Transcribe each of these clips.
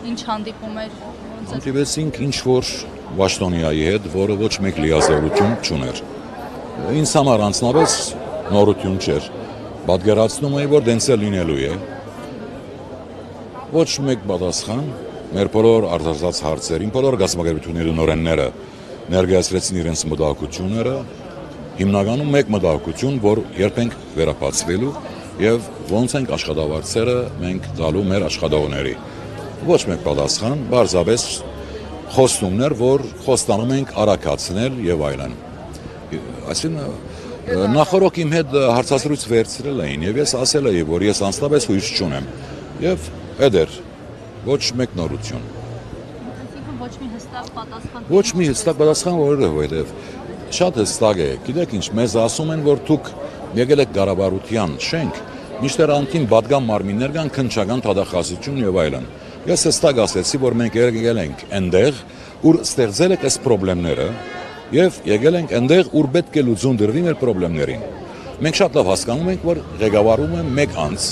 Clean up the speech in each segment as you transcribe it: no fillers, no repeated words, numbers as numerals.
Ինչ հանդիպում էր։ Հանդիպեցինք ինչ-որ Վաշտոնիայի հետ, որը ոչ մեկ լիազորություն չուներ։ Ինձ համար անձնապես նորություն չէր։ Պատկերացնում էի, որ դենց է լինելու է։ Ոչ մեկ պատասխան, մեր բոլոր արտասած հարցերին, բոլոր գազམ་ակերպությունների նորենները ներկայացրեցին իրենց մտահոգությունները, հիմնականում մեկ մտահոգություն, որ երբ ենք վերապացվելու եւ ոնց ենք աշխատավարձերը մենք տալու մեր աշխատողների։ Ոչ մեկ պատասխան, բարձրապես խոստումներ, որ խոստանում ենք արագացնել եւ այլն։ Այսինքն նախորդ իմ հետ հարցազրույց վերցրել էին եւ ես ասել էի, որ ես անձնապես հույս չունեմ եւ էդեր ոչ մեկ նորություն։ Ոչ մի հստակ պատասխան։ Ոչ մի հստակ պատասխան, որովհետեւ շատ հստակ է։ Գիտեք ինչ, մեզ ասում են, որ դուք եկել եք Ղարաբաղության շենք, միշտ անդին պատգամ մարմիններ կան, քննչական դատախազություն եւ այլն։ Ես հստակ ասեցի, որ մենք եկել ենք այնտեղ, ուր ստեղծել եք այս խնդիրները եւ եկել ենք այնտեղ, ուր պետք է լուծում դրվի մեր խնդիրներին։ Մենք շատ լավ հասկանում ենք, որ ղեկավարում է մեկ անձ։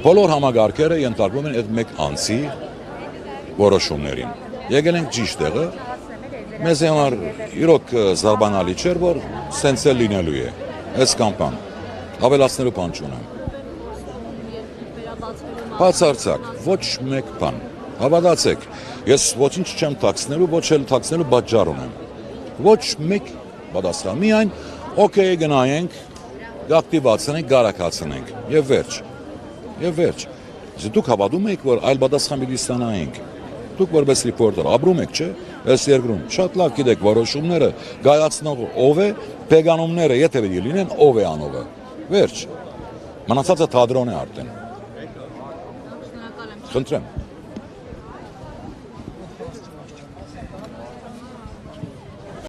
Բոլոր համագարկերը ենթարկվում են այդ մեկ անձի որոշումներին։ Եկել ենք ճիշտ տեղը։ Մեզ համար իրոք զարմանալի չէր, որ սենց է լինելու է։ Այս կամպան ավելացնելու բան չունեմ։ Բացարձակ, ոչ մեկ բան։ Հավատացեք, ես ոչինչ չեմ թաքցնելու, ոչ էլ թաքցնելու պատճառ ունեմ։ Ոչ մեկ պատասխան, միայն օքեյ գնայենք, ակտիվացնենք, գարակացնենք եւ վերջ։ Եվ վերջ։ Դուք հավատում եք, որ այլ պատասխան պիտի ստանայինք։ Դուք որպես ռիպորտեր ապրում եք, չէ՞, այս երկրում։ Շատ լավ գիտեք որոշումները, գայացնողը ով է, բեգանումները եթե պիտի լինեն, ով է անողը։ Վերջ։ Մնացածը թատրոն է արդեն։ Խնդրեմ։